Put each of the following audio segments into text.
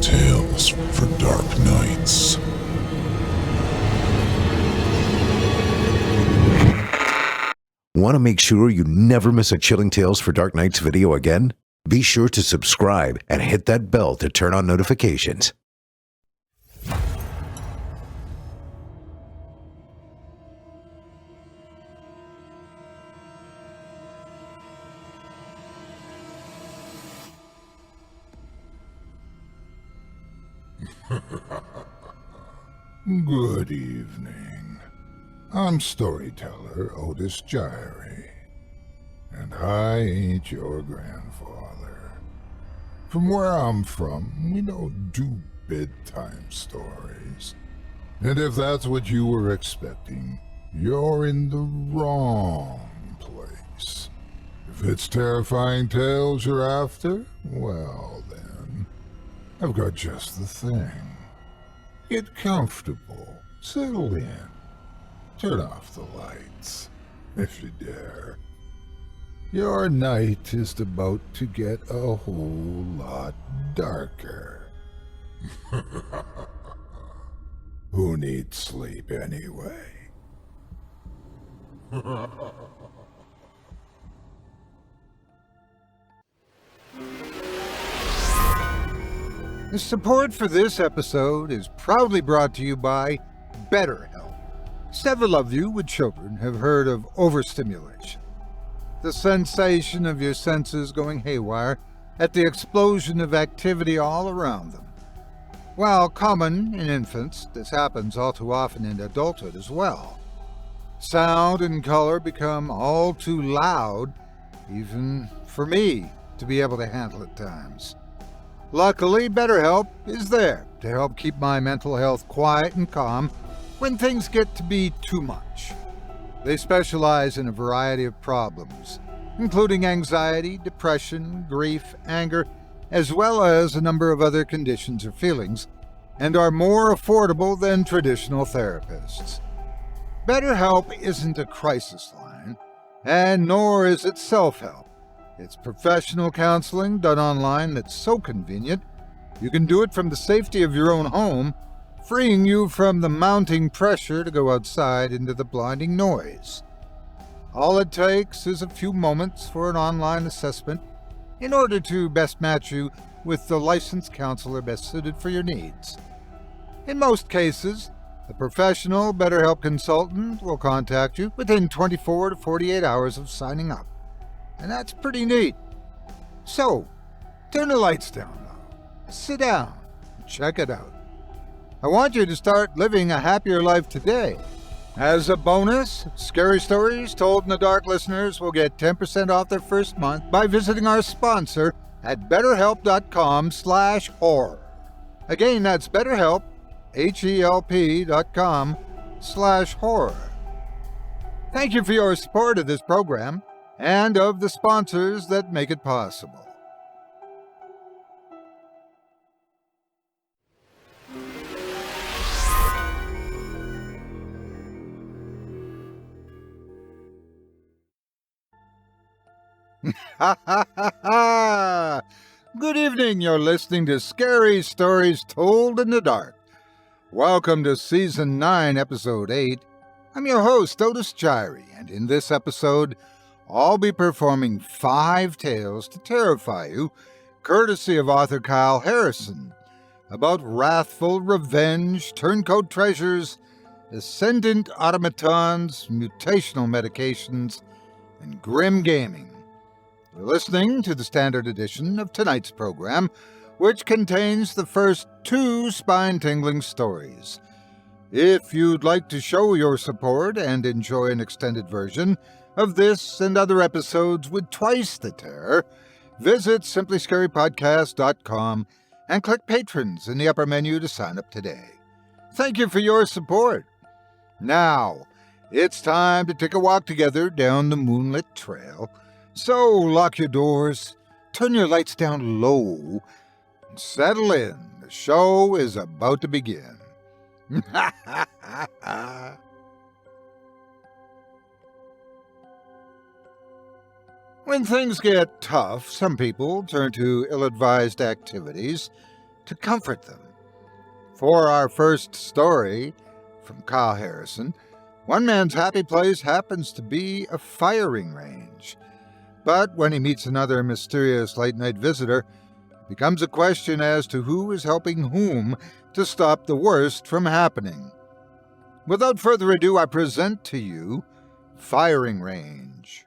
Chilling tales for dark nights. Want to make sure you never miss a Chilling Tales for Dark Nights video again? Be sure to subscribe and hit that bell to turn on notifications. Good evening. I'm storyteller Otis Jiry, and I ain't your grandfather. From where I'm from, we don't do bedtime stories. And if that's what you were expecting, you're in the wrong place. If it's terrifying tales you're after, well then, I've got just the thing. Get comfortable, settle in, turn off the lights, if you dare. Your night is about to get a whole lot darker. Who needs sleep anyway? The support for this episode is proudly brought to you by BetterHelp. Several of you with children have heard of overstimulation, the sensation of your senses going haywire at the explosion of activity all around them. While common in infants, this happens all too often in adulthood as well. Sound and color become all too loud, even for me to be able to handle at times. Luckily, BetterHelp is there to help keep my mental health quiet and calm when things get to be too much. They specialize in a variety of problems, including anxiety, depression, grief, anger, as well as a number of other conditions or feelings, and are more affordable than traditional therapists. BetterHelp isn't a crisis line, and nor is it self-help. It's professional counseling done online that's so convenient, you can do it from the safety of your own home, freeing you from the mounting pressure to go outside into the blinding noise. All it takes is a few moments for an online assessment in order to best match you with the licensed counselor best suited for your needs. In most cases, the professional BetterHelp consultant will contact you within 24 to 48 hours of signing up. And that's pretty neat. So, turn the lights down now, sit down, and check it out. I want you to start living a happier life today. As a bonus, Scary Stories Told in the Dark listeners will get 10% off their first month by visiting our sponsor at betterhelp.com/horror. Again, that's BetterHelp, HELP.com/horror. Thank you for your support of this program and of the sponsors that make it possible. Good evening, you're listening to Scary Stories Told in the Dark. Welcome to Season 9, Episode 8. I'm your host, Otis Jiry, and in this episode, I'll be performing 5 tales to terrify you, courtesy of author Kyle Harrison, about wrathful revenge, turncoat treasures, ascendant automatons, mutational medications, and grim gaming. You're listening to the standard edition of tonight's program, which contains the first 2 spine-tingling stories. If you'd like to show your support and enjoy an extended version of this and other episodes with twice the terror, visit simplyscarypodcast.com and click Patrons in the upper menu to sign up today. Thank you for your support. Now, it's time to take a walk together down the moonlit trail. So lock your doors, turn your lights down low, and settle in. The show is about to begin. When things get tough, some people turn to ill-advised activities, to comfort them. For our first story from Kyle Harrison, one man's happy place happens to be a firing range. But when he meets another mysterious late-night visitor, it becomes a question as to who is helping whom to stop the worst from happening. Without further ado, I present to you Firing Range.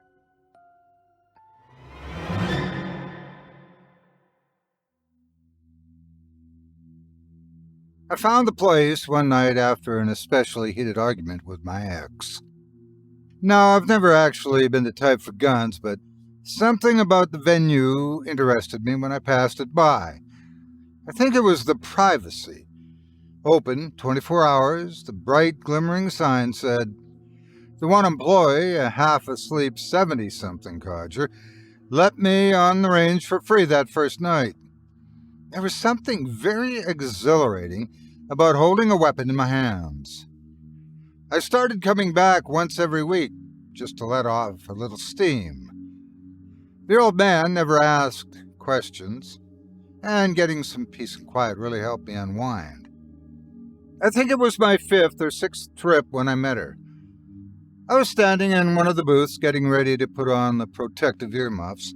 I found the place one night after an especially heated argument with my ex. Now, I've never actually been the type for guns, but something about the venue interested me when I passed it by. I think it was the privacy. Open 24 hours, the bright, glimmering sign said, "The one employee, a half-asleep 70-something codger, let me on the range for free that first night." There was something very exhilarating about holding a weapon in my hands. I started coming back once every week, just to let off a little steam. The old man never asked questions, and getting some peace and quiet really helped me unwind. I think it was my 5th or 6th trip when I met her. I was standing in one of the booths getting ready to put on the protective earmuffs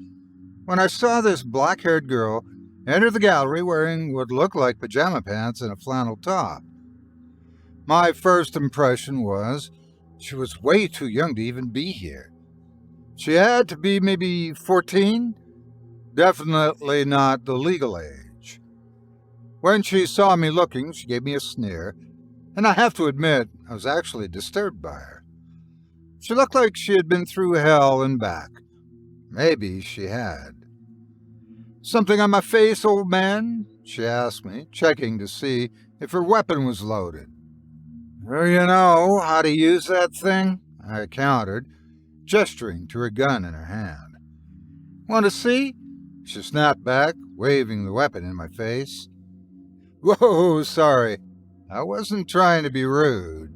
when I saw this black-haired girl enter the gallery wearing what looked like pajama pants and a flannel top. My first impression was she was way too young to even be here. She had to be maybe 14, definitely not the legal age. When she saw me looking, she gave me a sneer, and I have to admit I was actually disturbed by her. She looked like she had been through hell and back. Maybe she had. "Something on my face, old man?" she asked me, checking to see if her weapon was loaded. "Do you know how to use that thing?" I countered, gesturing to her gun in her hand. "Want to see?" She snapped back, waving the weapon in my face. "Whoa, sorry. I wasn't trying to be rude."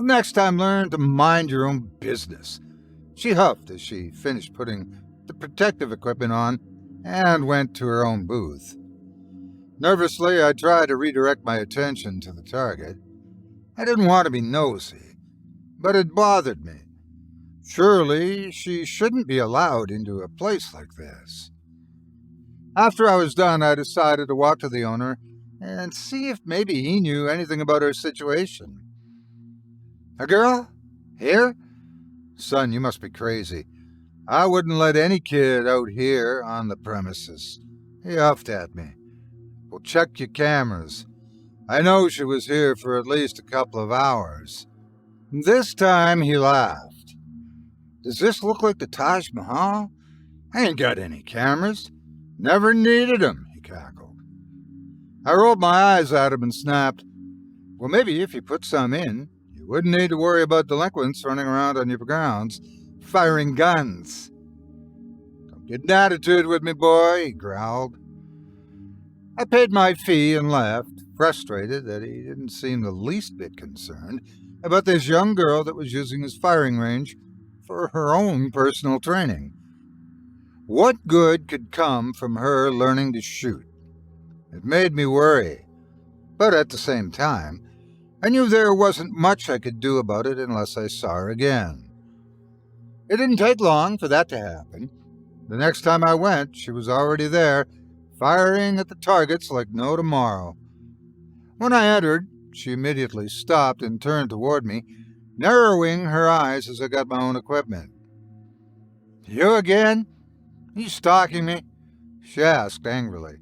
"Next time, learn to mind your own business." She huffed as she finished putting the protective equipment on and went to her own booth. Nervously, I tried to redirect my attention to the target. I didn't want to be nosy, but it bothered me. Surely she shouldn't be allowed into a place like this. After I was done, I decided to walk to the owner and see if maybe he knew anything about her situation. "A girl? Here? Son, you must be crazy. I wouldn't let any kid out here on the premises." He huffed at me. "Well, check your cameras. I know she was here for at least a couple of hours." This time he laughed. "Does this look like the Taj Mahal? I ain't got any cameras. Never needed 'em," he cackled. I rolled my eyes at him and snapped, "Well, maybe if you put some in, you wouldn't need to worry about delinquents running around on your grounds firing guns." "Don't get an attitude with me, boy," he growled. I paid my fee and left, frustrated that he didn't seem the least bit concerned about this young girl that was using his firing range for her own personal training. What good could come from her learning to shoot? It made me worry, but at the same time, I knew there wasn't much I could do about it unless I saw her again. It didn't take long for that to happen. The next time I went, she was already there, firing at the targets like no tomorrow. When I entered, she immediately stopped and turned toward me, narrowing her eyes as I got my own equipment. "You again? You stalking me?" she asked angrily.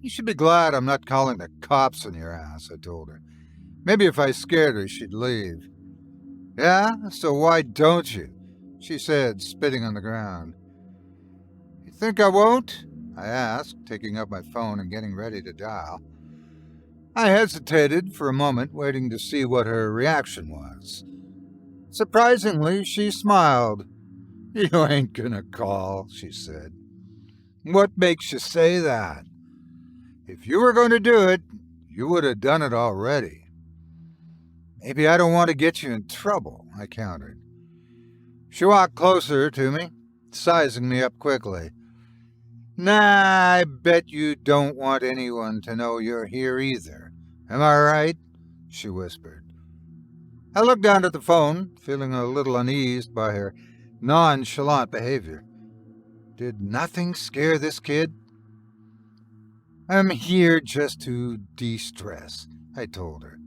"You should be glad I'm not calling the cops on your ass," I told her. Maybe if I scared her, she'd leave. "Yeah? So why don't you?" she said, spitting on the ground. "You think I won't?" I asked, taking up my phone and getting ready to dial. I hesitated for a moment, waiting to see what her reaction was. Surprisingly, she smiled. "You ain't gonna call," she said. "What makes you say that? If you were going to do it, you would have done it already." "Maybe I don't want to get you in trouble," I countered. She walked closer to me, sizing me up quickly. Nah, I bet you don't want anyone to know you're here either. Am I right? She whispered. I looked down at the phone, feeling a little uneased by her nonchalant behavior. Did nothing scare this kid? I'm here just to de-stress, I told her.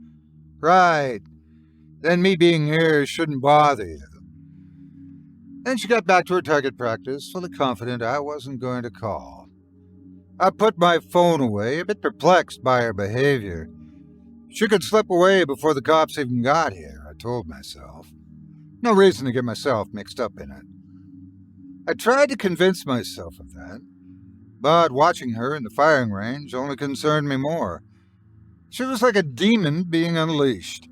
Right. Then me being here shouldn't bother you. Then she got back to her target practice, fully confident I wasn't going to call. I put my phone away, a bit perplexed by her behavior. She could slip away before the cops even got here, I told myself. No reason to get myself mixed up in it. I tried to convince myself of that, but watching her in the firing range only concerned me more. She was like a demon being unleashed.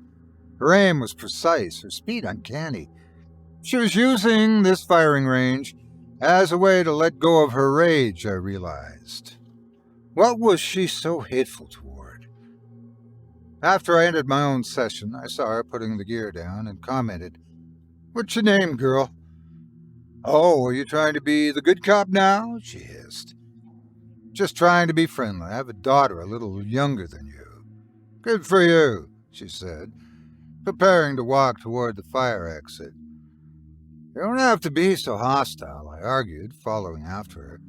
Her aim was precise, her speed uncanny. She was using this firing range as a way to let go of her rage, I realized. What was she so hateful toward? After I ended my own session, I saw her putting the gear down and commented, "What's your name, girl?" "Oh, are you trying to be the good cop now?" she hissed. "Just trying to be friendly. I have a daughter a little younger than you." "Good for you," she said, preparing to walk toward the fire exit. "You don't have to be so hostile," I argued, following after her.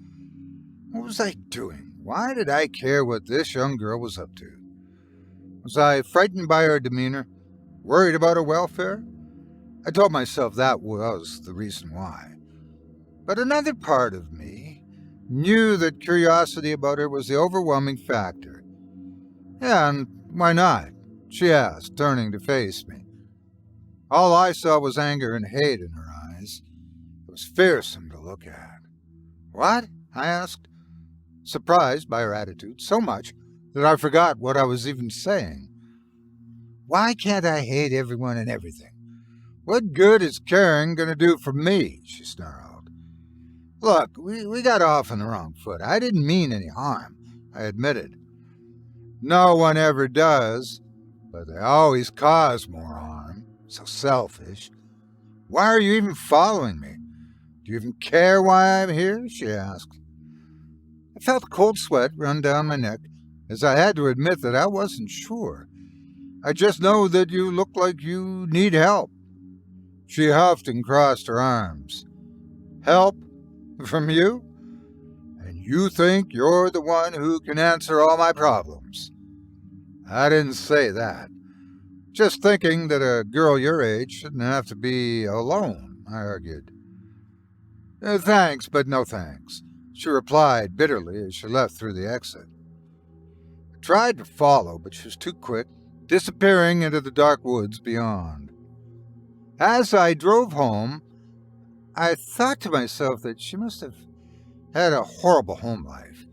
What was I doing? Why did I care what this young girl was up to? Was I frightened by her demeanor? Worried about her welfare? I told myself that was the reason why. But another part of me knew that curiosity about her was the overwhelming factor. "Yeah, and why not?" she asked, turning to face me. All I saw was anger and hate in her eyes. It was fearsome to look at. "What?" I asked, surprised by her attitude so much that I forgot what I was even saying. "Why can't I hate everyone and everything? What good is caring going to do for me?" she snarled. "Look, we got off on the wrong foot. I didn't mean any harm," I admitted. "No one ever does, but they always cause more harm. So selfish. Why are you even following me? Do you even care why I'm here?" she asked. I felt a cold sweat run down my neck as I had to admit that I wasn't sure. "I just know that you look like you need help." She huffed and crossed her arms. "Help? From you? And you think you're the one who can answer all my problems?" "I didn't say that. Just thinking that a girl your age shouldn't have to be alone," I argued. Thanks, but no thanks," she replied bitterly as she left through the exit. I tried to follow, but she was too quick, disappearing into the dark woods beyond. As I drove home, I thought to myself that she must have had a horrible home life.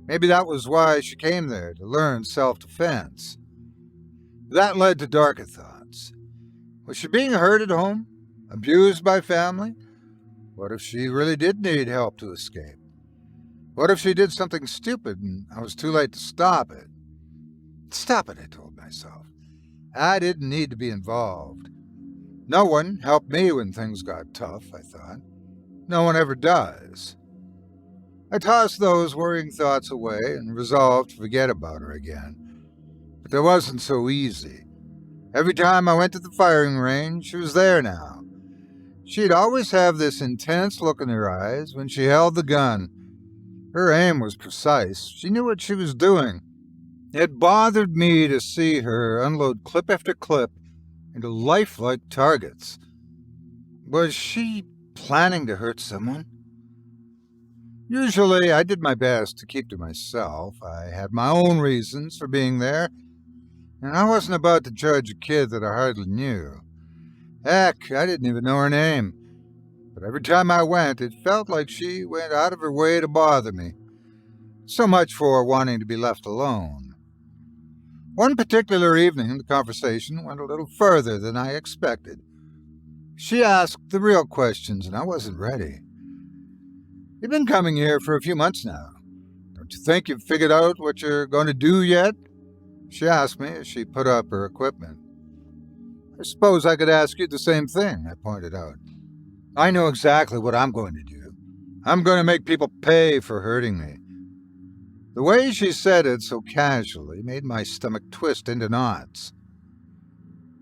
Maybe that was why she came there, to learn self-defense. That led to darker thoughts. Was she being hurt at home? Abused by family? What if she really did need help to escape? What if she did something stupid and I was too late to stop it? Stop it, I told myself. I didn't need to be involved. No one helped me when things got tough, I thought. No one ever does. I tossed those worrying thoughts away and resolved to forget about her again. But that wasn't so easy. Every time I went to the firing range, she was there now. She'd always have this intense look in her eyes when she held the gun. Her aim was precise. She knew what she was doing. It bothered me to see her unload clip after clip into lifelike targets. Was she planning to hurt someone? Usually, I did my best to keep to myself. I had my own reasons for being there, and I wasn't about to judge a kid that I hardly knew. Heck, I didn't even know her name. But every time I went, it felt like she went out of her way to bother me. So much for wanting to be left alone. One particular evening, the conversation went a little further than I expected. She asked the real questions, and I wasn't ready. "You've been coming here for a few months now. Don't you think you've figured out what you're going to do yet?" she asked me as she put up her equipment. "I suppose I could ask you the same thing," I pointed out. "I know exactly what I'm going to do. I'm going to make people pay for hurting me. The way she said it so casually made my stomach twist into knots.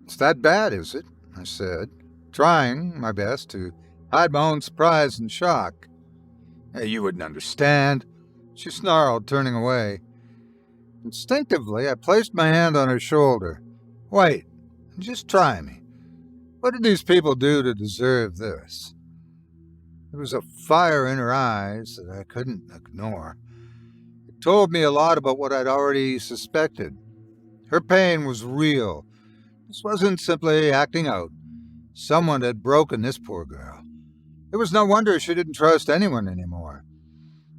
It's that bad, is it? I said, trying my best to hide my own surprise and shock. Hey, you wouldn't understand, she snarled, turning away. Instinctively, I placed my hand on her shoulder. Wait, just try me. What did these people do to deserve this? There was a fire in her eyes that I couldn't ignore. It told me a lot about what I'd already suspected. Her pain was real. This wasn't simply acting out. Someone had broken this poor girl. It was no wonder she didn't trust anyone anymore.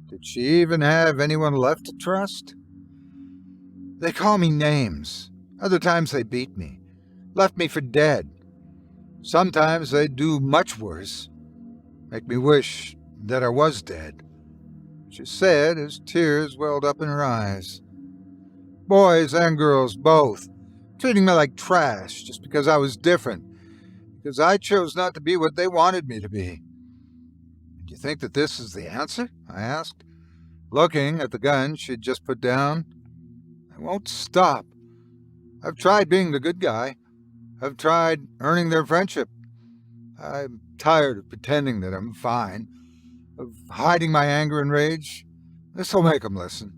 Did she even have anyone left to trust? They call me names. Other times they beat me, left me for dead. Sometimes they do much worse, make me wish that I was dead, she said as tears welled up in her eyes. Boys and girls both, treating me like trash just because I was different, because I chose not to be what they wanted me to be. Do you think that this is the answer? I asked, looking at the gun she'd just put down. I won't stop. I've tried being the good guy. I've tried earning their friendship. I'm tired of pretending that I'm fine, of hiding my anger and rage. This'll make them listen.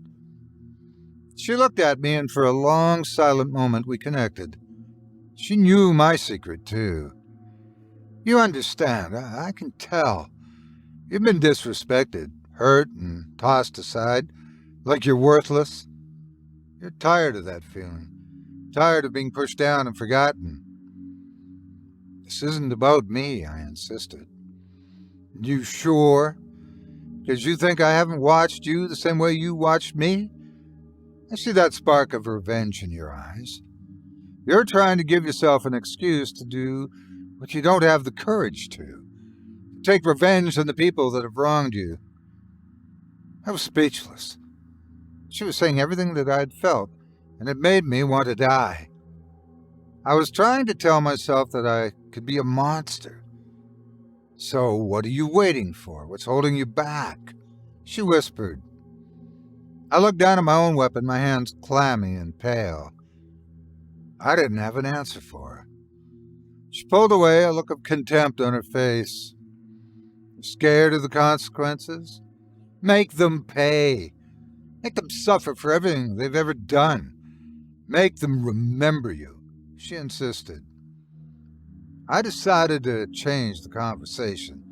She looked at me, and for a long, silent moment we connected. She knew my secret, too. You understand, I can tell. You've been disrespected, hurt, and tossed aside, like you're worthless. You're tired of that feeling, tired of being pushed down and forgotten. This isn't about me, I insisted. You sure? Because you think I haven't watched you the same way you watched me? I see that spark of revenge in your eyes. You're trying to give yourself an excuse to do what you don't have the courage to. Take revenge on the people that have wronged you. I was speechless. She was saying everything that I'd felt, and it made me want to die. I was trying to tell myself that I could be a monster. So what are you waiting for? What's holding you back? She whispered. I looked down at my own weapon, my hands clammy and pale. I didn't have an answer for her. She pulled away, a look of contempt on her face. You're scared of the consequences? Make them pay. Make them suffer for everything they've ever done. Make them remember you, she insisted. I decided to change the conversation,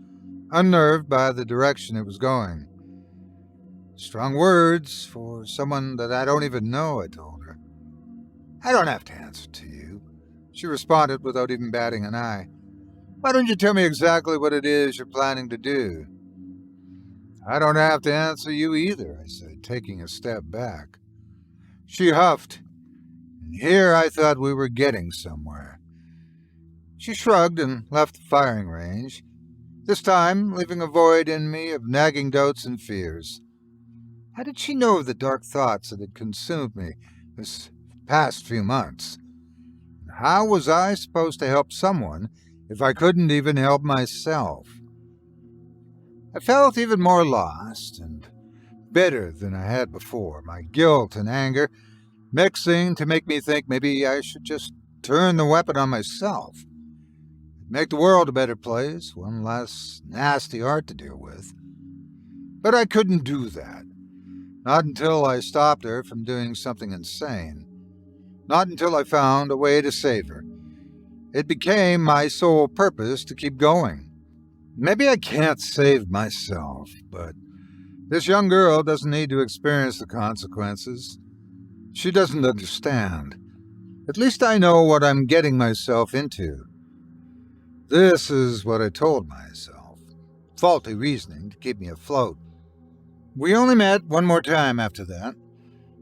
unnerved by the direction it was going. Strong words for someone that I don't even know, I told her. I don't have to answer to you, she responded without even batting an eye. Why don't you tell me exactly what it is you're planning to do? I don't have to answer you either, I said, taking a step back. She huffed, and here I thought we were getting somewhere. She shrugged and left the firing range, this time leaving a void in me of nagging doubts and fears. How did she know of the dark thoughts that had consumed me this past few months? How was I supposed to help someone if I couldn't even help myself? I felt even more lost and bitter than I had before, my guilt and anger mixing to make me think maybe I should just turn the weapon on myself. Make the world a better place, one less nasty heart to deal with. But I couldn't do that. Not until I stopped her from doing something insane. Not until I found a way to save her. It became my sole purpose to keep going. Maybe I can't save myself, but this young girl doesn't need to experience the consequences. She doesn't understand. At least I know what I'm getting myself into. This is what I told myself. Faulty reasoning to keep me afloat. We only met one more time after that.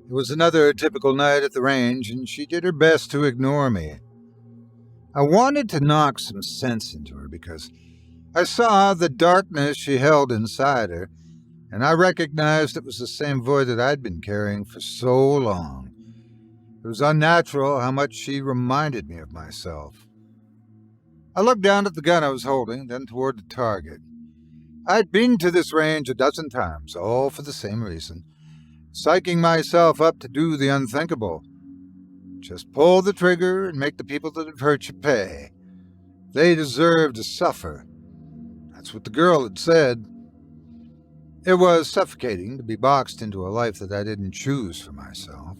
It was another typical night at the range, and she did her best to ignore me. I wanted to knock some sense into her because I saw the darkness she held inside her, and I recognized it was the same void that I'd been carrying for so long. It was unnatural how much she reminded me of myself. I looked down at the gun I was holding, then toward the target. I'd been to this range a dozen times, all for the same reason. Psyching myself up to do the unthinkable. Just pull the trigger and make the people that have hurt you pay. They deserve to suffer. That's what the girl had said. It was suffocating to be boxed into a life that I didn't choose for myself.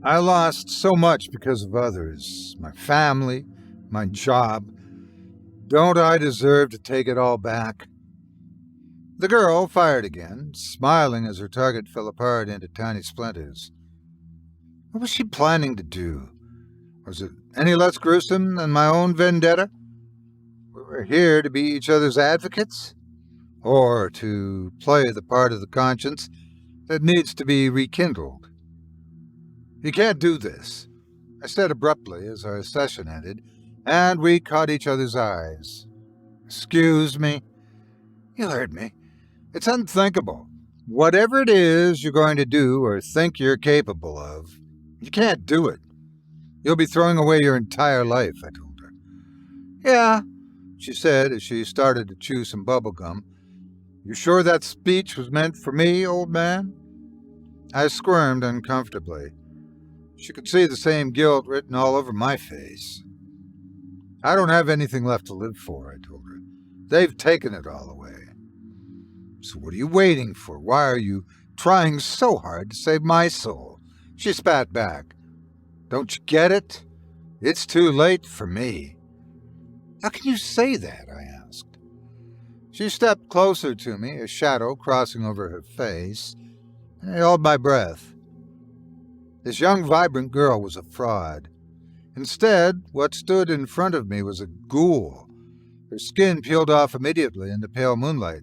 I lost so much because of others. My family, my job. Don't I deserve to take it all back? The girl fired again, smiling as her target fell apart into tiny splinters. What was she planning to do? Was it any less gruesome than my own vendetta? We were here to be each other's advocates? Or to play the part of the conscience that needs to be rekindled? You can't do this, I said abruptly as our session ended, and we caught each other's eyes. Excuse me? You heard me. It's unthinkable. Whatever it is you're going to do or think you're capable of, you can't do it. You'll be throwing away your entire life, I told her. Yeah, she said as she started to chew some bubble gum. You sure that speech was meant for me, old man? I squirmed uncomfortably. She could see the same guilt written all over my face. I don't have anything left to live for, I told her. They've taken it all away. So what are you waiting for? Why are you trying so hard to save my soul? She spat back. Don't you get it? It's too late for me. How can you say that? I asked. She stepped closer to me, a shadow crossing over her face, and I held my breath. This young, vibrant girl was a fraud. Instead, what stood in front of me was a ghoul. Her skin peeled off immediately in the pale moonlight,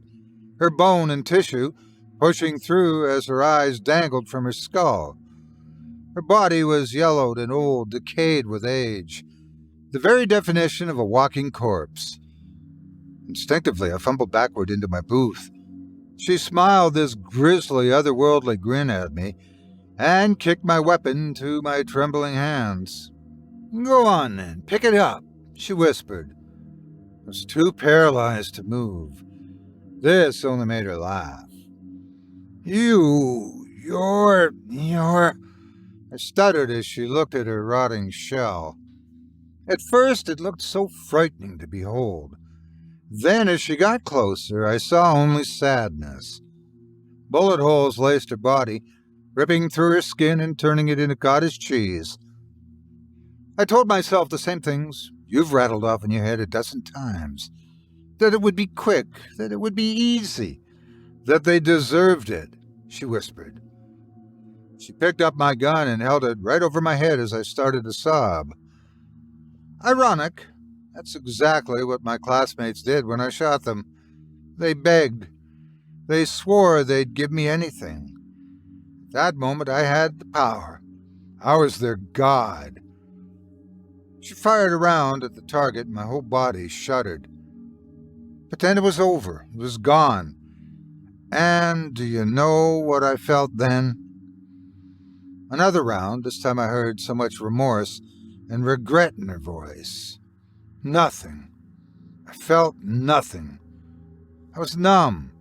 her bone and tissue pushing through as her eyes dangled from her skull. Her body was yellowed and old, decayed with age, the very definition of a walking corpse. Instinctively, I fumbled backward into my booth. She smiled this grisly, otherworldly grin at me and kicked my weapon into my trembling hands. Go on then, pick it up, she whispered. I was too paralyzed to move. This only made her laugh. You're... I stuttered as she looked at her rotting shell. At first it looked so frightening to behold. Then as she got closer, I saw only sadness. Bullet holes laced her body, ripping through her skin and turning it into cottage cheese. I told myself the same things you've rattled off in your head a dozen times. That it would be quick, that it would be easy, that they deserved it, she whispered. She picked up my gun and held it right over my head as I started to sob. Ironic, that's exactly what my classmates did when I shot them. They begged. They swore they'd give me anything. At that moment I had the power. I was their god. She fired around at the target and my whole body shuddered. But then it was over. It was gone. And do you know what I felt then? Another round. This time I heard so much remorse and regret in her voice. Nothing. I felt nothing. I was numb.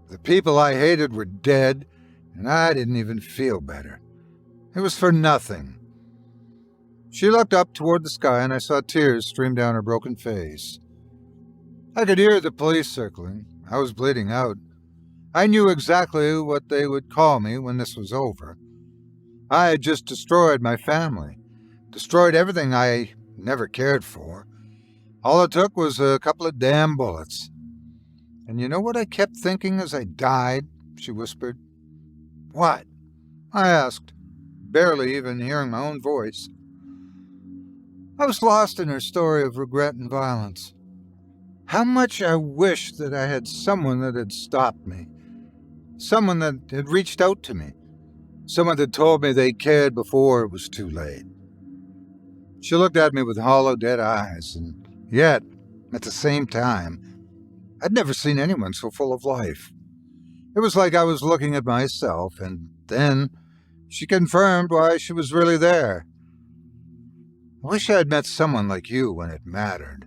The people I hated were dead, and I didn't even feel better. It was for nothing. She looked up toward the sky, and I saw tears stream down her broken face. I could hear the police circling. I was bleeding out. I knew exactly what they would call me when this was over. I had just destroyed my family, destroyed everything I never cared for. All it took was a couple of damn bullets. And you know what I kept thinking as I died? She whispered. What? I asked, barely even hearing my own voice. I was lost in her story of regret and violence. How much I wished that I had someone that had stopped me. Someone that had reached out to me. Someone that told me they cared before it was too late. She looked at me with hollow, dead eyes, and yet, at the same time, I'd never seen anyone so full of life. It was like I was looking at myself, and then she confirmed why she was really there. I wish I had met someone like you when it mattered.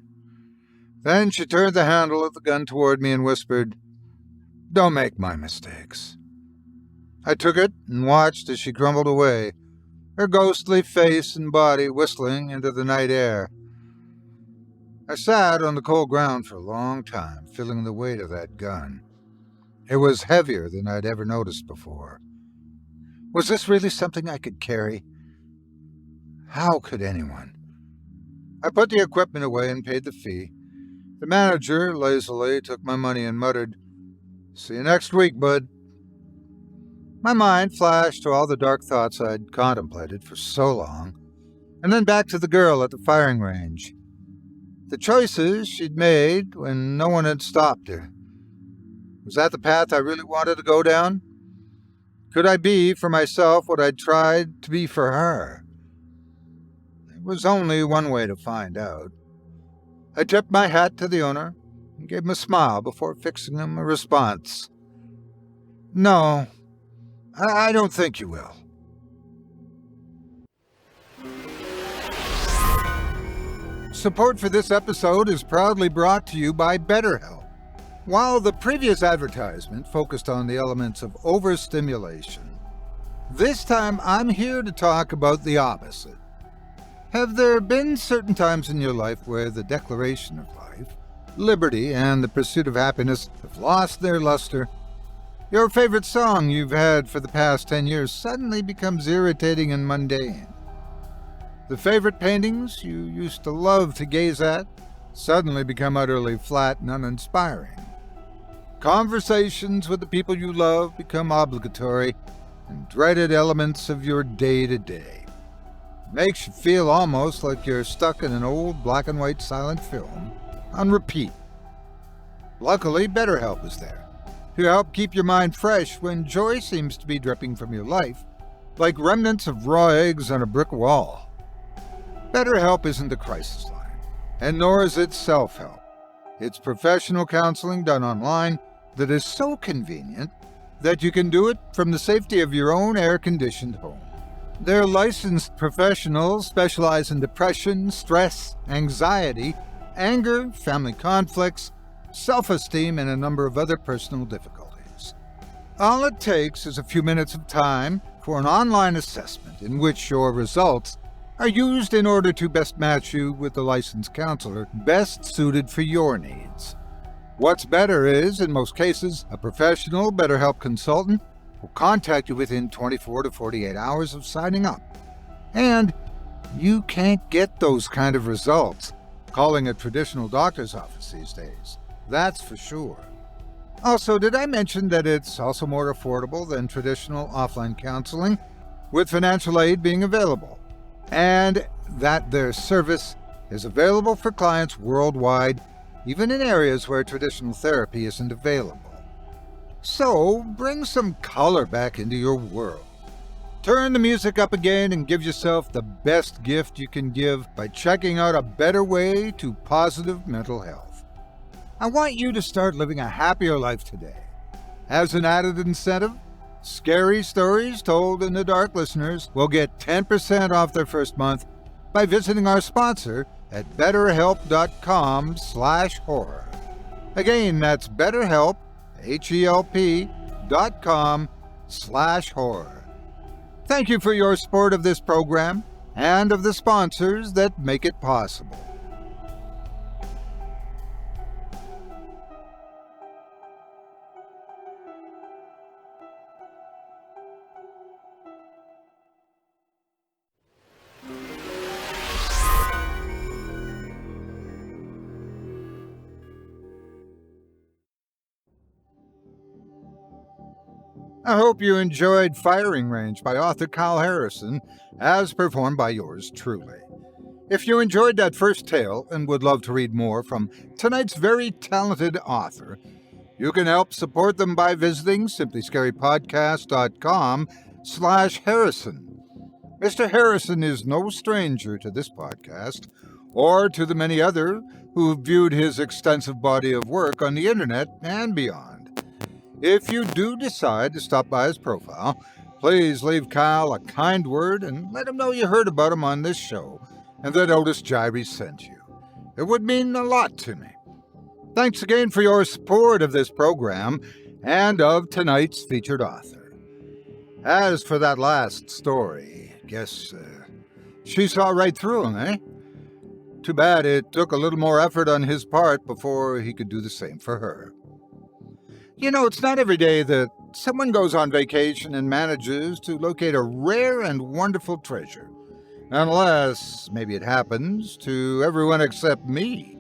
Then she turned the handle of the gun toward me and whispered, Don't make my mistakes. I took it and watched as she crumbled away, her ghostly face and body whistling into the night air. I sat on the cold ground for a long time, feeling the weight of that gun. It was heavier than I'd ever noticed before. Was this really something I could carry? How could anyone? I put the equipment away and paid the fee. The manager lazily took my money and muttered, "See you next week, bud." My mind flashed to all the dark thoughts I'd contemplated for so long, and then back to the girl at the firing range. The choices she'd made when no one had stopped her. Was that the path I really wanted to go down? Could I be for myself what I'd tried to be for her? There was only one way to find out. I tipped my hat to the owner and gave him a smile before fixing him a response. "No, I don't think you will." Support for this episode is proudly brought to you by BetterHelp. While the previous advertisement focused on the elements of overstimulation, this time I'm here to talk about the opposite. Have there been certain times in your life where the declaration of life, liberty, and the pursuit of happiness have lost their luster? Your favorite song you've had for the past 10 years suddenly becomes irritating and mundane. The favorite paintings you used to love to gaze at suddenly become utterly flat and uninspiring. Conversations with the people you love become obligatory and dreaded elements of your day-to-day. Makes you feel almost like you're stuck in an old black and white silent film on repeat. Luckily, BetterHelp is there to help keep your mind fresh when joy seems to be dripping from your life like remnants of raw eggs on a brick wall. BetterHelp isn't a crisis line, and nor is it self-help. It's professional counseling done online that is so convenient that you can do it from the safety of your own air-conditioned home. Their licensed professionals specialize in depression, stress, anxiety, anger, family conflicts, self-esteem, and a number of other personal difficulties. All it takes is a few minutes of time for an online assessment in which your results are used in order to best match you with the licensed counselor best suited for your needs. What's better is, in most cases, a professional BetterHelp consultant will contact you within 24 to 48 hours of signing up. And you can't get those kind of results calling a traditional doctor's office these days. That's for sure. Also, did I mention that it's also more affordable than traditional offline counseling, with financial aid being available, and that their service is available for clients worldwide, even in areas where traditional therapy isn't available. So, bring some color back into your world. Turn the music up again and give yourself the best gift you can give by checking out a better way to positive mental health. I want you to start living a happier life today. As an added incentive, Scary Stories Told in the Dark listeners will get 10% off their first month by visiting our sponsor at betterhelp.com/horror. Again, that's betterhelp, HELP.com/horror. Thank you for your support of this program and of the sponsors that make it possible. I hope you enjoyed Firing Range by author Kyle Harrison, as performed by yours truly. If you enjoyed that first tale and would love to read more from tonight's very talented author, you can help support them by visiting simplyscarypodcast.com/Harrison. Mr. Harrison is no stranger to this podcast, or to the many other who've viewed his extensive body of work on the internet and beyond. If you do decide to stop by his profile, please leave Kyle a kind word and let him know you heard about him on this show and that Otis Jiry sent you. It would mean a lot to me. Thanks again for your support of this program, and of tonight's featured author. As for that last story, guess she saw right through him, eh? Too bad it took a little more effort on his part before he could do the same for her. You know, it's not every day that someone goes on vacation and manages to locate a rare and wonderful treasure. Unless, maybe it happens to everyone except me.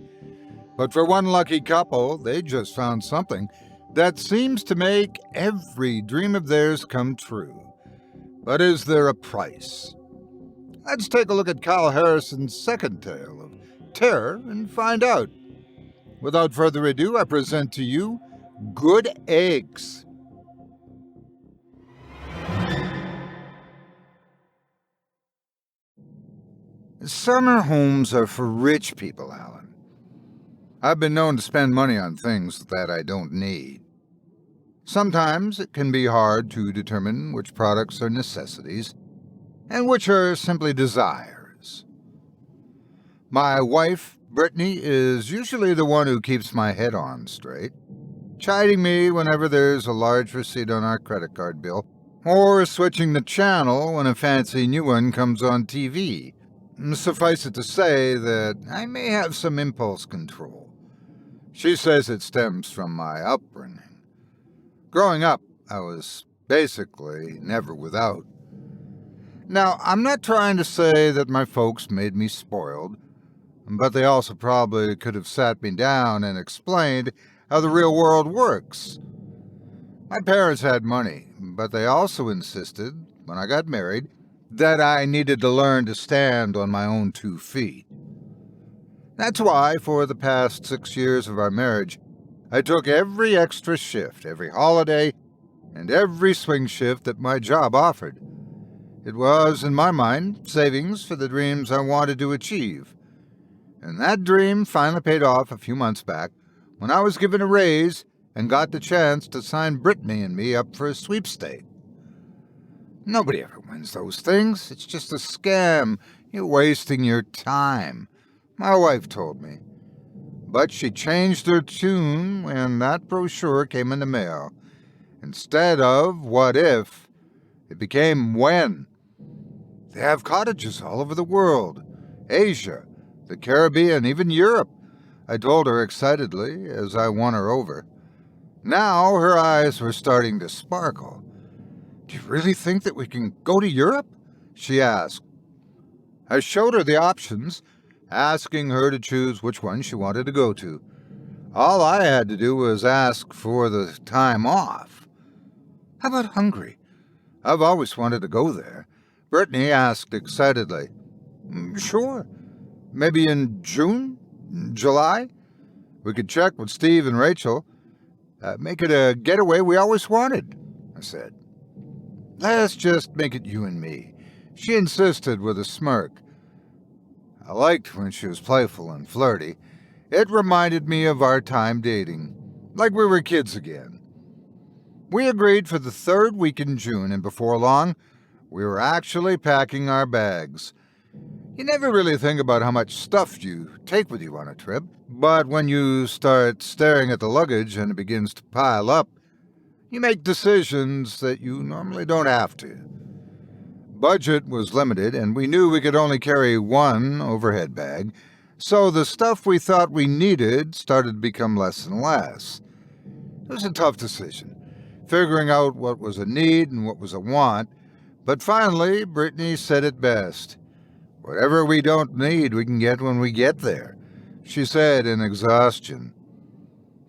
But for one lucky couple, they just found something that seems to make every dream of theirs come true. But is there a price? Let's take a look at Kyle Harrison's second tale of terror and find out. Without further ado, I present to you Good Eggs. Summer homes are for rich people, Alan. I've been known to spend money on things that I don't need. Sometimes it can be hard to determine which products are necessities and which are simply desires. My wife, Brittany, is usually the one who keeps my head on straight, chiding me whenever there's a large receipt on our credit card bill, or switching the channel when a fancy new one comes on TV. Suffice it to say that I may have some impulse control. She says it stems from my upbringing. Growing up, I was basically never without. Now, I'm not trying to say that my folks made me spoiled, but they also probably could have sat me down and explained how the real world works. My parents had money, but they also insisted, when I got married, that I needed to learn to stand on my own 2 feet. That's why, for the past 6 years of our marriage, I took every extra shift, every holiday, and every swing shift that my job offered. It was, in my mind, savings for the dreams I wanted to achieve. And that dream finally paid off a few months back when I was given a raise and got the chance to sign Brittany and me up for a sweepstake. Nobody ever wins those things. It's just a scam. You're wasting your time, my wife told me. But she changed her tune when that brochure came in the mail. Instead of what if, it became when. They have cottages all over the world, Asia, the Caribbean, even Europe, I told her excitedly as I won her over. Now her eyes were starting to sparkle. Do you really think that we can go to Europe? She asked. I showed her the options, asking her to choose which one she wanted to go to. All I had to do was ask for the time off. How about Hungary? I've always wanted to go there. Brittany asked excitedly. Sure. Maybe in June? July? We could check with Steve and Rachel. Make it a getaway we always wanted, I said. Let's just make it you and me, she insisted with a smirk. I liked when she was playful and flirty. It reminded me of our time dating, like we were kids again. We agreed for the 3rd week in June, and before long, we were actually packing our bags. You never really think about how much stuff you take with you on a trip, but when you start staring at the luggage and it begins to pile up, you make decisions that you normally don't have to. Budget was limited, and we knew we could only carry one overhead bag, so the stuff we thought we needed started to become less and less. It was a tough decision, figuring out what was a need and what was a want, but finally, Brittany said it best. Whatever we don't need, we can get when we get there, she said in exhaustion.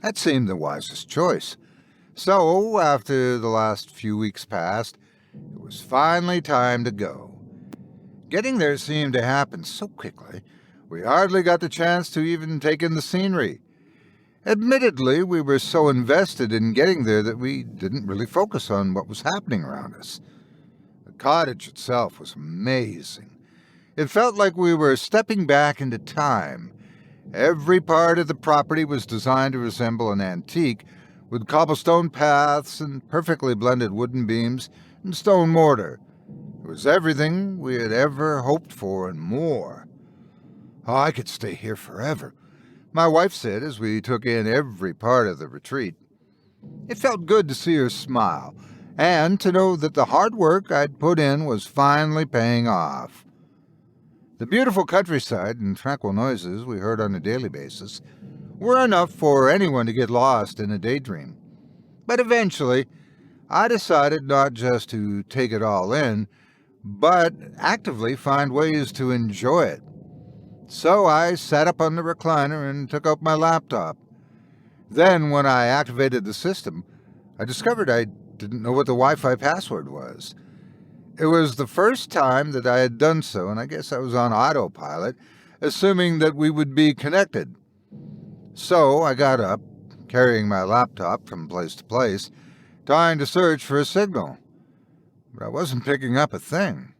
That seemed the wisest choice. So, after the last few weeks passed, it was finally time to go. Getting there seemed to happen so quickly, we hardly got the chance to even take in the scenery. Admittedly, we were so invested in getting there that we didn't really focus on what was happening around us. The cottage itself was amazing. It felt like we were stepping back into time. Every part of the property was designed to resemble an antique, with cobblestone paths and perfectly blended wooden beams and stone mortar. It was everything we had ever hoped for and more. Oh, I could stay here forever, my wife said as we took in every part of the retreat. It felt good to see her smile, and to know that the hard work I'd put in was finally paying off. The beautiful countryside and tranquil noises we heard on a daily basis were enough for anyone to get lost in a daydream. But eventually, I decided not just to take it all in, but actively find ways to enjoy it. So I sat up on the recliner and took out my laptop. Then, when I activated the system, I discovered I didn't know what the Wi-Fi password was. It was the first time that I had done so, and I guess I was on autopilot, assuming that we would be connected. So I got up, carrying my laptop from place to place, trying to search for a signal. But I wasn't picking up a thing.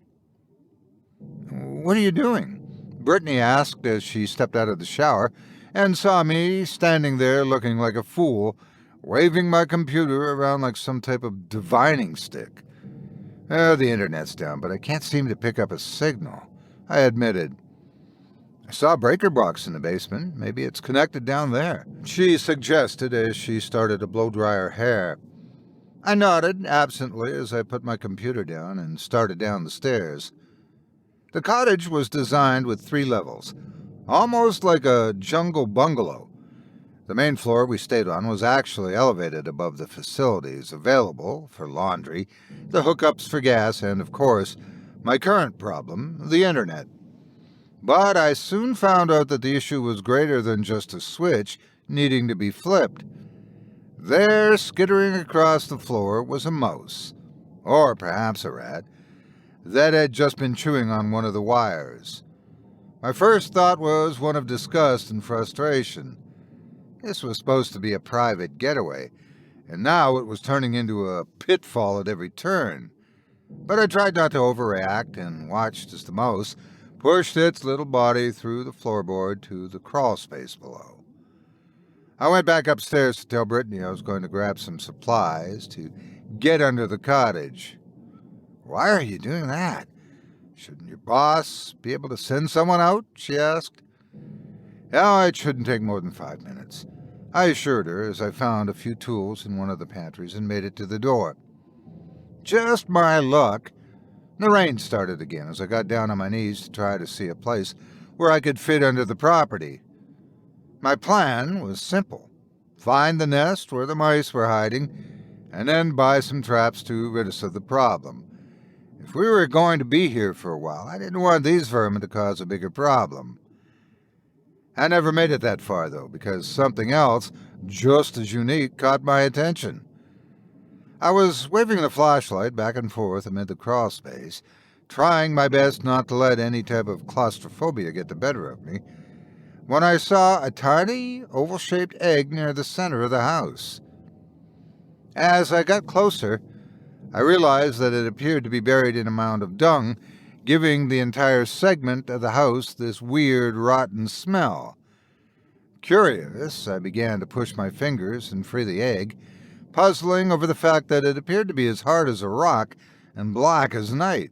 "What are you doing?" Brittany asked as she stepped out of the shower and saw me standing there looking like a fool, waving my computer around like some type of divining stick. The internet's down, but I can't seem to pick up a signal," I admitted. "I saw a breaker box in the basement. Maybe it's connected down there," she suggested as she started to blow-dry her hair. I nodded absently as I put my computer down and started down the stairs. The cottage was designed with 3 levels, almost like a jungle bungalow. The main floor we stayed on was actually elevated above the facilities available for laundry, the hookups for gas, and, of course, my current problem, the internet. But I soon found out that the issue was greater than just a switch needing to be flipped. There, skittering across the floor, was a mouse, or perhaps a rat, that had just been chewing on one of the wires. My first thought was one of disgust and frustration. This was supposed to be a private getaway, and now it was turning into a pitfall at every turn. But I tried not to overreact and watched as the mouse pushed its little body through the floorboard to the crawl space below. I went back upstairs to tell Brittany I was going to grab some supplies to get under the cottage. "Why are you doing that? Shouldn't your boss be able to send someone out?" she asked. "Oh, it shouldn't take more than 5 minutes," I assured her as I found a few tools in one of the pantries and made it to the door. Just my luck, the rain started again as I got down on my knees to try to see a place where I could fit under the property. My plan was simple: find the nest where the mice were hiding, and then buy some traps to rid us of the problem. If we were going to be here for a while, I didn't want these vermin to cause a bigger problem. I never made it that far, though, because something else, just as unique, caught my attention. I was waving the flashlight back and forth amid the crawl space, trying my best not to let any type of claustrophobia get the better of me, when I saw a tiny, oval-shaped egg near the center of the house. As I got closer, I realized that it appeared to be buried in a mound of dung, giving the entire segment of the house this weird, rotten smell. Curious, I began to push my fingers and free the egg, puzzling over the fact that it appeared to be as hard as a rock and black as night.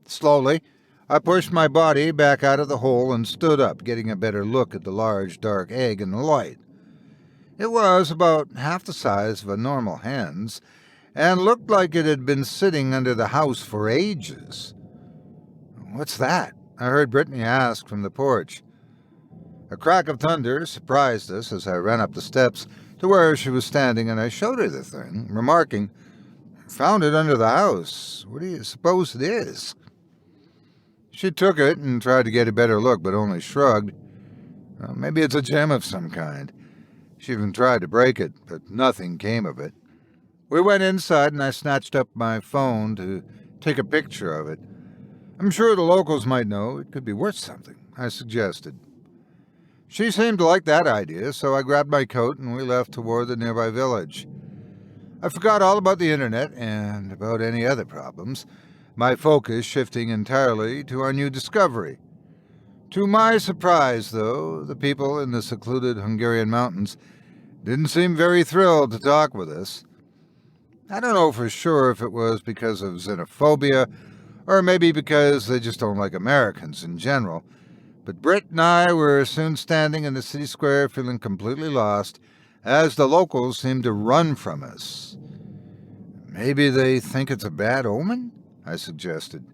Slowly, I pushed my body back out of the hole and stood up, getting a better look at the large, dark egg in the light. It was about half the size of a normal hen's, and looked like it had been sitting under the house for ages. "What's that?" I heard Brittany ask from the porch. A crack of thunder surprised us as I ran up the steps to where she was standing, and I showed her the thing, remarking, "Found it under the house. What do you suppose it is?" She took it and tried to get a better look, but only shrugged. Maybe it's a gem of some kind. She even tried to break it, but nothing came of it. We went inside, and I snatched up my phone to take a picture of it. "I'm sure the locals might know. It could be worth something," I suggested. She seemed to like that idea, so I grabbed my coat and we left toward the nearby village. I forgot all about the internet and about any other problems, my focus shifting entirely to our new discovery. To my surprise, though, the people in the secluded Hungarian mountains didn't seem very thrilled to talk with us. I don't know for sure if it was because of xenophobia, or maybe because they just don't like Americans in general, but Britt and I were soon standing in the city square feeling completely lost as the locals seem to run from us. Maybe they think it's a bad omen? I suggested.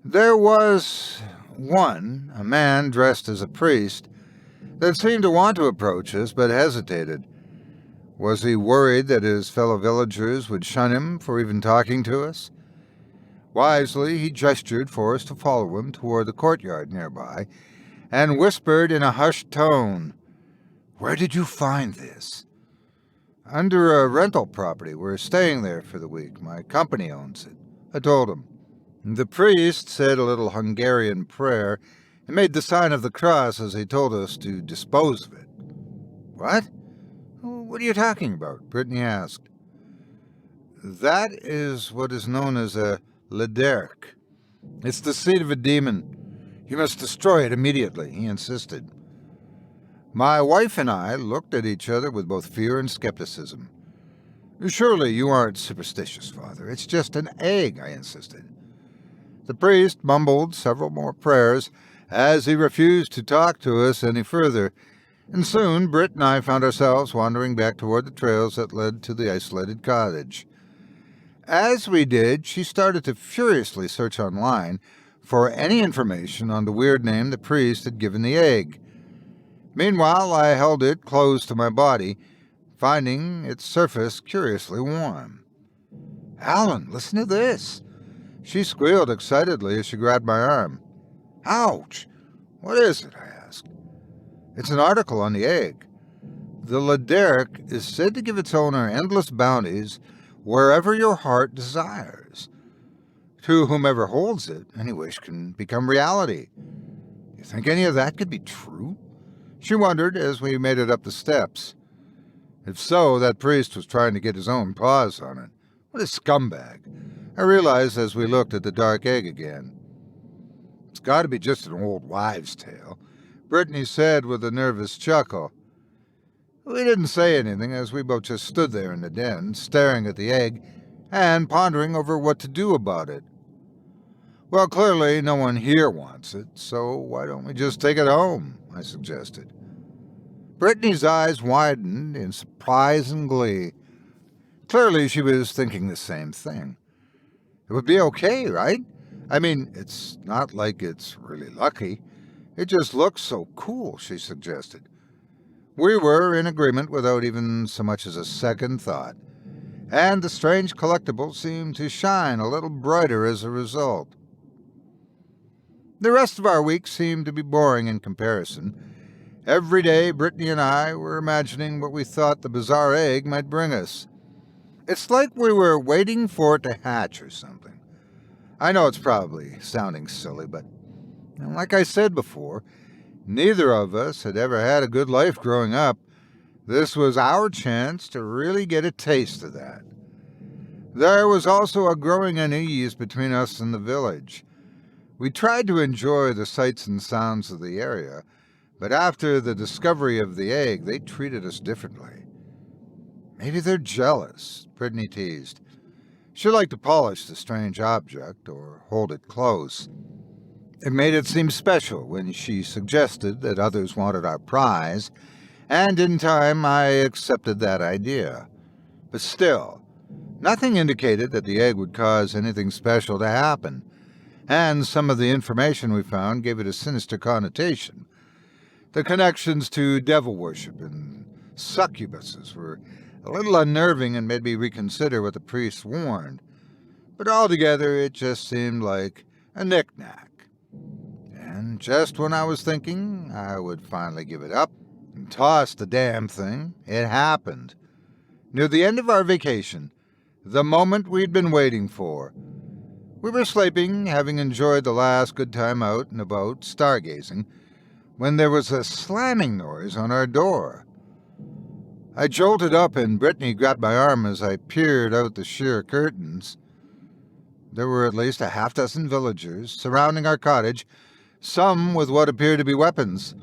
There was one, a man dressed as a priest, that seemed to want to approach us but hesitated. Was he worried that his fellow villagers would shun him for even talking to us? Wisely, he gestured for us to follow him toward the courtyard nearby and whispered in a hushed tone, "Where did you find this?" "Under a rental property. We're staying there for the week. My company owns it," I told him. The priest said a little Hungarian prayer and made the sign of the cross as he told us to dispose of it. "What? What are you talking about?" Brittany asked. "That is what is known as a Lederk. It's the seed of a demon. You must destroy it immediately," he insisted. My wife and I looked at each other with both fear and skepticism. "Surely you aren't superstitious, Father. It's just an egg," I insisted. The priest mumbled several more prayers as he refused to talk to us any further, and soon Britt and I found ourselves wandering back toward the trails that led to the isolated cottage. As we did, she started to furiously search online for any information on the weird name the priest had given the egg. Meanwhile, I held it close to my body, finding its surface curiously warm. "Alan, listen to this!" She squealed excitedly as she grabbed my arm. "Ouch! What is it?" I asked. "It's an article on the egg. The Lederk is said to give its owner endless bounties wherever your heart desires. To whomever holds it, any wish can become reality. You think any of that could be true?" She wondered as we made it up the steps. If so, that priest was trying to get his own paws on it. What a scumbag, I realized as we looked at the dark egg again. "It's got to be just an old wives' tale," Brittany said with a nervous chuckle. We didn't say anything as we both just stood there in the den, staring at the egg and pondering over what to do about it. "Well, clearly no one here wants it, so why don't we just take it home?" I suggested. Brittany's eyes widened in surprise and glee. Clearly she was thinking the same thing. "It would be okay, right? I mean, it's not like it's really lucky. It just looks so cool," she suggested. We were in agreement without even so much as a second thought, and the strange collectible seemed to shine a little brighter as a result. The rest of our week seemed to be boring in comparison. Every day, Brittany and I were imagining what we thought the bizarre egg might bring us. It's like we were waiting for it to hatch or something. I know it's probably sounding silly, but like I said before, neither of us had ever had a good life growing up. This was our chance to really get a taste of that. There was also a growing unease between us and the village. We tried to enjoy the sights and sounds of the area, but after the discovery of the egg, they treated us differently. "Maybe they're jealous," Brittany teased. She liked to polish the strange object or hold it close. It made it seem special when she suggested that others wanted our prize, and in time I accepted that idea. But still, nothing indicated that the egg would cause anything special to happen, and some of the information we found gave it a sinister connotation. The connections to devil worship and succubuses were a little unnerving and made me reconsider what the priest warned. But altogether, it just seemed like a knick-knack. And just when I was thinking I would finally give it up and toss the damn thing, it happened. Near the end of our vacation, the moment we'd been waiting for. We were sleeping, having enjoyed the last good time out and about, stargazing, when there was a slamming noise on our door. I jolted up and Brittany grabbed my arm as I peered out the sheer curtains. There were at least a half-dozen villagers surrounding our cottage, some with what appeared to be weapons.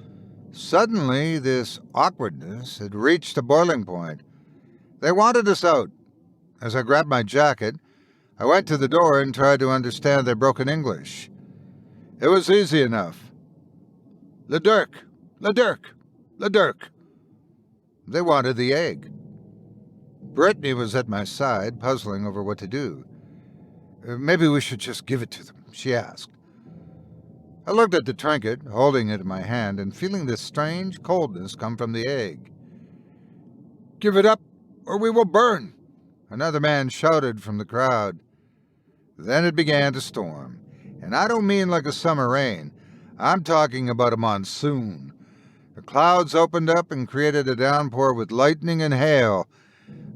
Suddenly, this awkwardness had reached a boiling point. They wanted us out. As I grabbed my jacket, I went to the door and tried to understand their broken English. It was easy enough. "Lederk! Lederk! Lederk!" They wanted the egg. Brittany was at my side, puzzling over what to do. Maybe we should just give it to them, she asked. I looked at the trinket, holding it in my hand, and feeling this strange coldness come from the egg. Give it up, or we will burn, another man shouted from the crowd. Then it began to storm, and I don't mean like a summer rain. I'm talking about a monsoon. The clouds opened up and created a downpour with lightning and hail.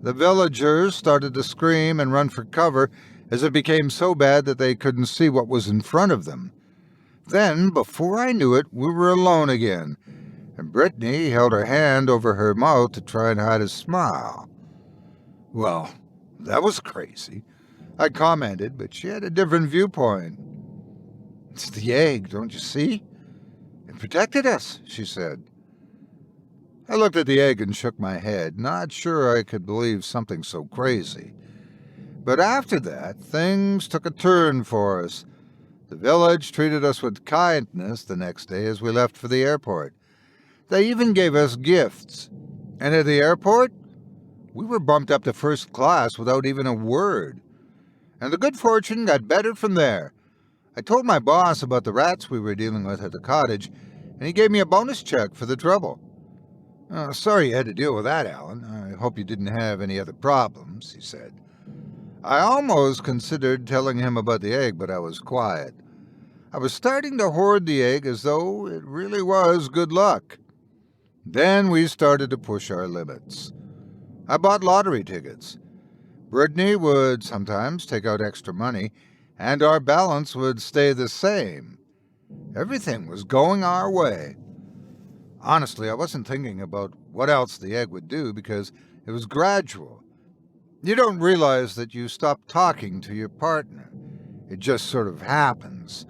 The villagers started to scream and run for cover as it became so bad that they couldn't see what was in front of them. Then, before I knew it, we were alone again, and Brittany held her hand over her mouth to try and hide a smile. Well, that was crazy, I commented, but she had a different viewpoint. It's the egg, don't you see? It protected us, she said. I looked at the egg and shook my head, not sure I could believe something so crazy. But after that, things took a turn for us. The village treated us with kindness the next day as we left for the airport. They even gave us gifts. And at the airport, we were bumped up to first class without even a word. And the good fortune got better from there. I told my boss about the rats we were dealing with at the cottage, and he gave me a bonus check for the trouble. Sorry you had to deal with that, Alan. I hope you didn't have any other problems, he said. I almost considered telling him about the egg, but I was quiet. I was starting to hoard the egg as though it really was good luck. Then we started to push our limits. I bought lottery tickets. Brittany would sometimes take out extra money, and our balance would stay the same. Everything was going our way. Honestly, I wasn't thinking about what else the egg would do because it was gradual. You don't realize that you stop talking to your partner. It just sort of happens.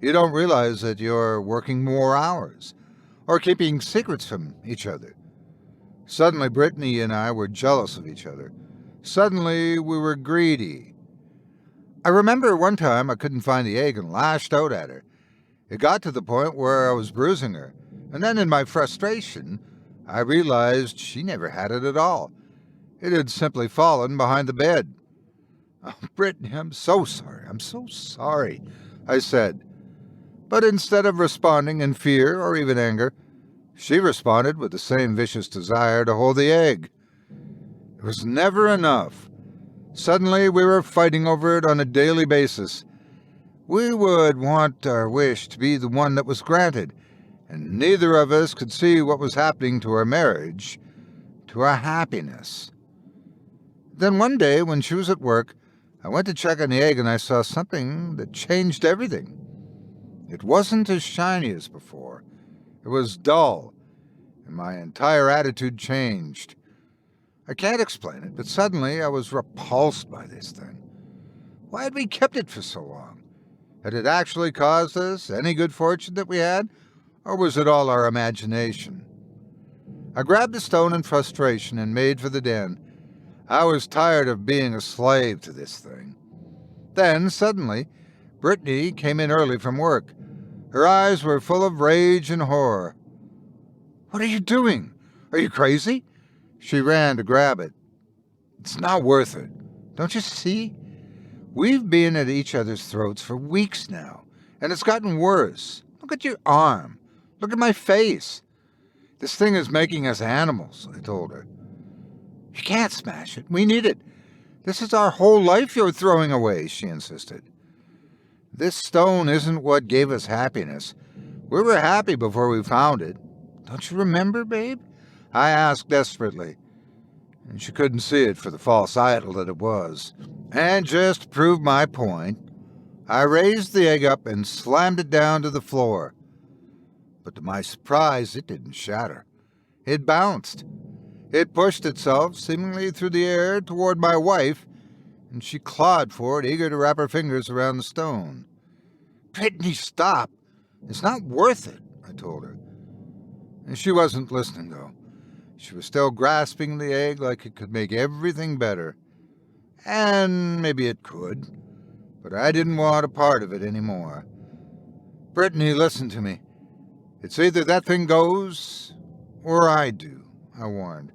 You don't realize that you're working more hours or keeping secrets from each other. Suddenly, Brittany and I were jealous of each other. Suddenly, we were greedy. I remember one time I couldn't find the egg and lashed out at her. It got to the point where I was bruising her, and then in my frustration, I realized she never had it at all. It had simply fallen behind the bed. Oh, Brittany, I'm so sorry, I said. But instead of responding in fear or even anger, she responded with the same vicious desire to hold the egg. It was never enough. Suddenly, we were fighting over it on a daily basis. We would want our wish to be the one that was granted, and neither of us could see what was happening to our marriage, to our happiness. Then one day, when she was at work, I went to check on the egg and I saw something that changed everything. It wasn't as shiny as before. It was dull, and my entire attitude changed. I can't explain it, but suddenly I was repulsed by this thing. Why had we kept it for so long? Had it actually caused us any good fortune that we had, or was it all our imagination? I grabbed the stone in frustration and made for the den. I was tired of being a slave to this thing. Then, suddenly, Brittany came in early from work. Her eyes were full of rage and horror. What are you doing? Are you crazy? She ran to grab it. It's not worth it. Don't you see? We've been at each other's throats for weeks now, and it's gotten worse. Look at your arm. Look at my face. This thing is making us animals, I told her. You can't smash it. We need it. This is our whole life you're throwing away, she insisted. This stone isn't what gave us happiness. We were happy before we found it. Don't you remember, babe? I asked desperately. And she couldn't see it for the false idol that it was. And just to prove my point, I raised the egg up and slammed it down to the floor. But to my surprise, it didn't shatter. It bounced. It pushed itself seemingly through the air toward my wife, and she clawed for it, eager to wrap her fingers around the stone. Brittany, stop. It's not worth it, I told her. And she wasn't listening, though. She was still grasping the egg like it could make everything better. And maybe it could, but I didn't want a part of it anymore. Brittany, listen to me. It's either that thing goes, or I do, I warned.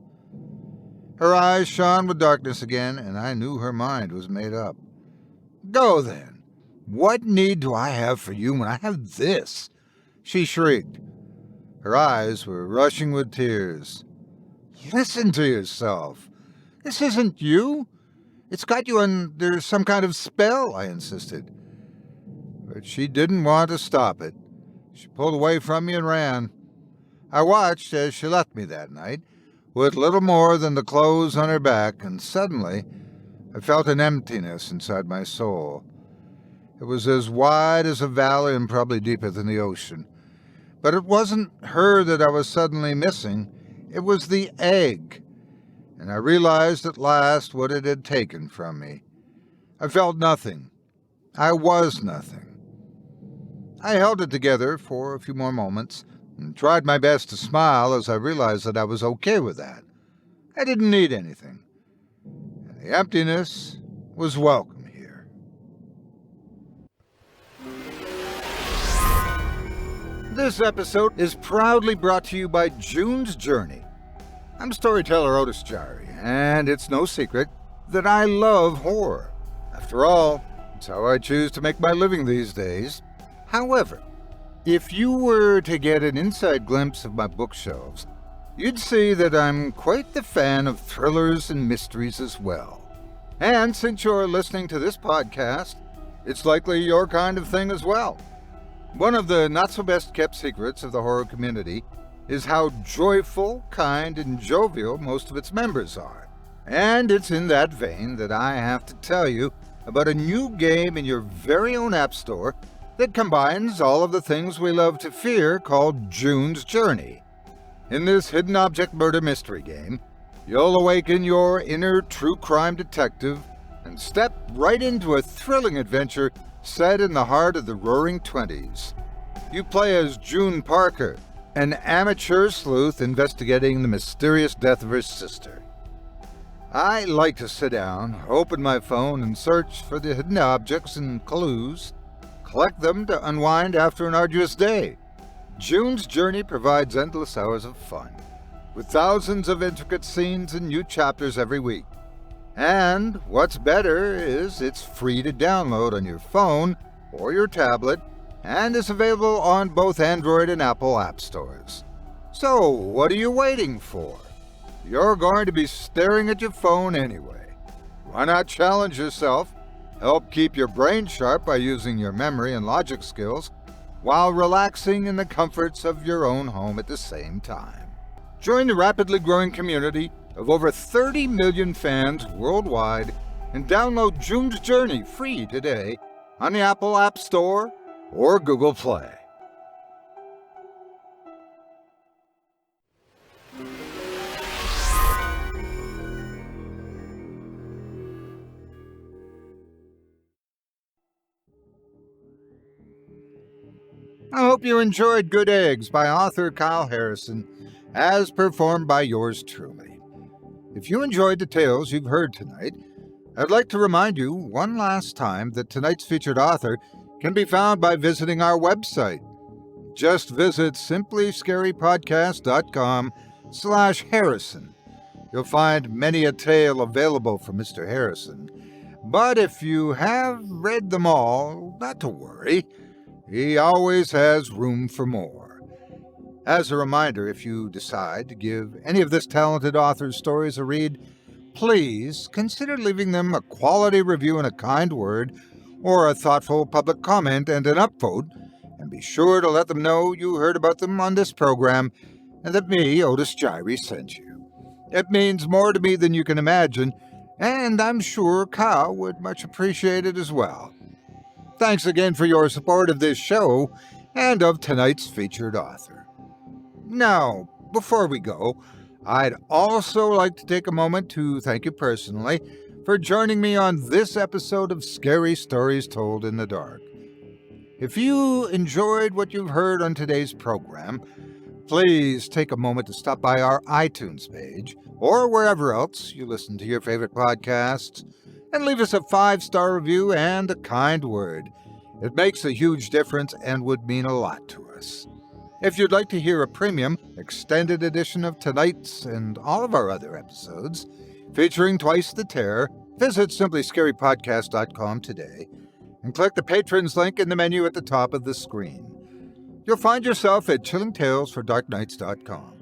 Her eyes shone with darkness again, and I knew her mind was made up. "Go then. What need do I have for you when I have this?" she shrieked. Her eyes were rushing with tears. "Listen to yourself. This isn't you. It's got you under some kind of spell," I insisted. But she didn't want to stop it. She pulled away from me and ran. I watched as she left me that night, with little more than the clothes on her back, and suddenly I felt an emptiness inside my soul. It was as wide as a valley and probably deeper than the ocean. But it wasn't her that I was suddenly missing. It was the egg. And I realized at last what it had taken from me. I felt nothing. I was nothing. I held it together for a few more moments and tried my best to smile as I realized that I was okay with that. I didn't need anything. And the emptiness was welcome here. This episode is proudly brought to you by June's Journey. I'm storyteller Otis Jiry, and it's no secret that I love horror. After all, it's how I choose to make my living these days. However, if you were to get an inside glimpse of my bookshelves, you'd see that I'm quite the fan of thrillers and mysteries as well. And since you're listening to this podcast, it's likely your kind of thing as well. One of the not-so-best-kept secrets of the horror community is how joyful, kind, and jovial most of its members are. And it's in that vein that I have to tell you about a new game in your very own app store that combines all of the things we love to fear called June's Journey. In this hidden object murder mystery game, you'll awaken your inner true crime detective and step right into a thrilling adventure set in the heart of the Roaring Twenties. You play as June Parker, an amateur sleuth investigating the mysterious death of her sister. I like to sit down, open my phone, and search for the hidden objects and clues, collect them to unwind after an arduous day. June's Journey provides endless hours of fun, with thousands of intricate scenes and new chapters every week. And what's better is it's free to download on your phone or your tablet, and is available on both Android and Apple app stores. So, what are you waiting for? You're going to be staring at your phone anyway. Why not challenge yourself? Help keep your brain sharp by using your memory and logic skills, while relaxing in the comforts of your own home at the same time. Join the rapidly growing community of over 30 million fans worldwide and download June's Journey free today on the Apple App Store or Google Play. I hope you enjoyed Good Eggs by author Kyle Harrison, as performed by yours truly. If you enjoyed the tales you've heard tonight, I'd like to remind you one last time that tonight's featured author can be found by visiting our website. Just visit simplyscarypodcast.com/Harrison. You'll find many a tale available from Mr. Harrison. But if you have read them all, not to worry. He always has room for more. As a reminder, if you decide to give any of this talented author's stories a read, please consider leaving them a quality review and a kind word, or a thoughtful public comment and an upvote, and be sure to let them know you heard about them on this program and that me, Otis Jiry, sent you. It means more to me than you can imagine, and I'm sure Kyle would much appreciate it as well. Thanks again for your support of this show and of tonight's featured author. Now, before we go, I'd also like to take a moment to thank you personally for joining me on this episode of Scary Stories Told in the Dark. If you enjoyed what you've heard on today's program, please take a moment to stop by our iTunes page or wherever else you listen to your favorite podcasts and leave us a 5-star review and a kind word. It makes a huge difference and would mean a lot to us. If you'd like to hear a premium, extended edition of tonight's and all of our other episodes, featuring twice the terror, visit simplyscarypodcast.com today and click the Patrons link in the menu at the top of the screen. You'll find yourself at chillingtalesfordarknights.com,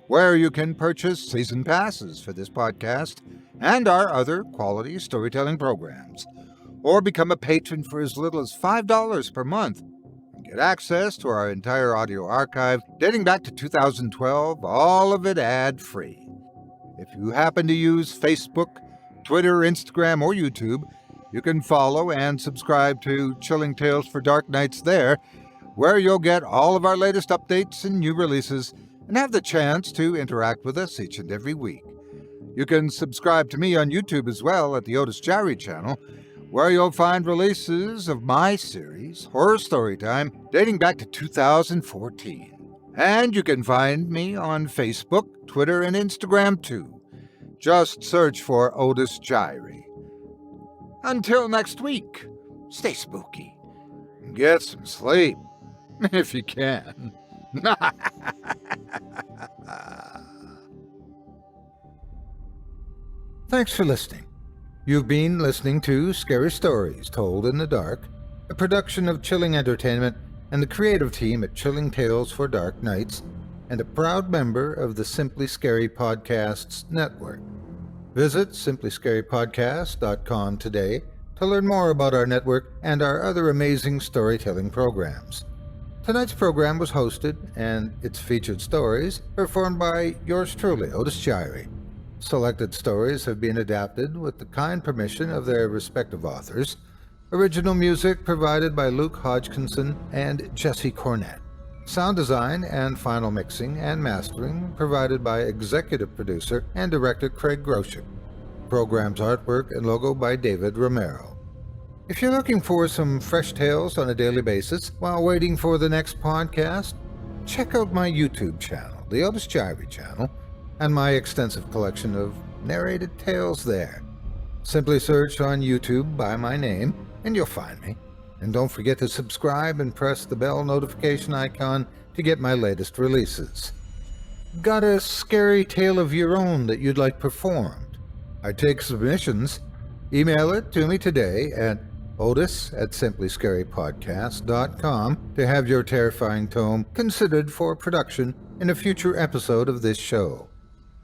where you can purchase season passes for this podcast and our other quality storytelling programs, or become a patron for as little as $5 per month and get access to our entire audio archive dating back to 2012, all of it ad-free. If you happen to use Facebook, Twitter, Instagram, or YouTube, you can follow and subscribe to Chilling Tales for Dark Nights there, where you'll get all of our latest updates and new releases and have the chance to interact with us each and every week. You can subscribe to me on YouTube as well at the Otis Jiry channel, where you'll find releases of my series, Horror Storytime, dating back to 2014. And you can find me on Facebook, Twitter, and Instagram too. Just search for Otis Jiry. Until next week, stay spooky and get some sleep. If you can. Thanks for listening. You've been listening to Scary Stories Told in the Dark, a production of Chilling Entertainment and the creative team at Chilling Tales for Dark Nights, and a proud member of the Simply Scary Podcasts Network. Visit simplyscarypodcast.com today to learn more about our network and our other amazing storytelling programs. Tonight's program was hosted, and its featured stories performed by yours truly, Otis Jiry. Selected stories have been adapted with the kind permission of their respective authors. Original music provided by Luke Hodgkinson and Jesse Cornett. Sound design and final mixing and mastering provided by executive producer and director Craig Groshek. Program's artwork and logo by David Romero. If you're looking for some fresh tales on a daily basis while waiting for the next podcast, check out my YouTube channel, the Otis Jiry channel, and my extensive collection of narrated tales there. Simply search on YouTube by my name, and you'll find me. And don't forget to subscribe and press the bell notification icon to get my latest releases. Got a scary tale of your own that you'd like performed? I take submissions. Email it to me today at otis@simplyscarypodcast.com to have your terrifying tome considered for production in a future episode of this show.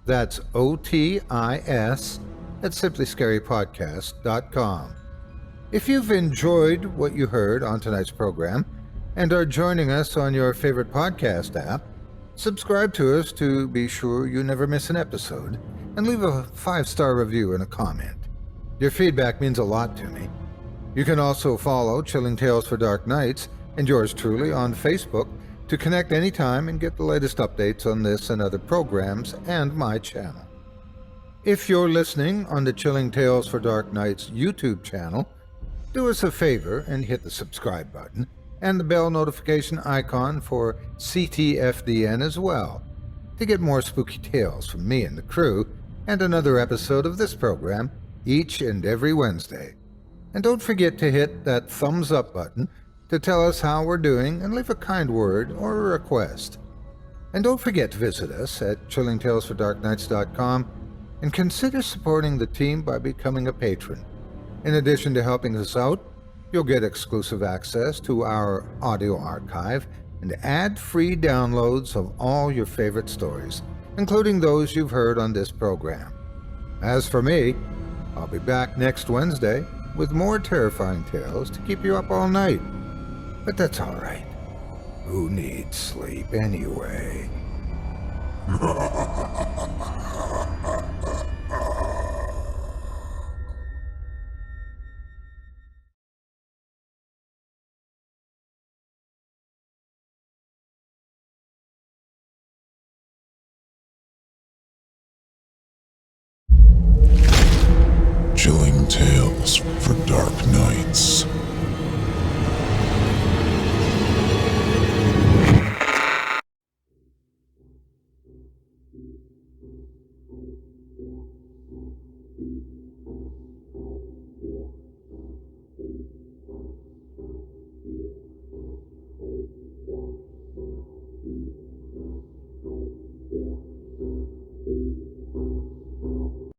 That's OTIS@simplyscarypodcast.com. If you've enjoyed what you heard on tonight's program and are joining us on your favorite podcast app, subscribe to us to be sure you never miss an episode, and leave a 5-star review and a comment. Your feedback means a lot to me. You can also follow Chilling Tales for Dark Nights and yours truly on Facebook to connect anytime and get the latest updates on this and other programs and my channel. If you're listening on the Chilling Tales for Dark Nights YouTube channel, do us a favor and hit the subscribe button and the bell notification icon for ctfdn as well to get more spooky tales from me and the crew and another episode of this program each and every Wednesday. And don't forget to hit that thumbs up button to tell us how we're doing and leave a kind word or a request. And don't forget to visit us at chillingtalesfordarknights.com and consider supporting the team by becoming a patron. In addition to helping us out, you'll get exclusive access to our audio archive and ad-free downloads of all your favorite stories, including those you've heard on this program. As for me, I'll be back next Wednesday with more terrifying tales to keep you up all night. But that's all right. Who needs sleep anyway? Chilling Tales for Dark Nights.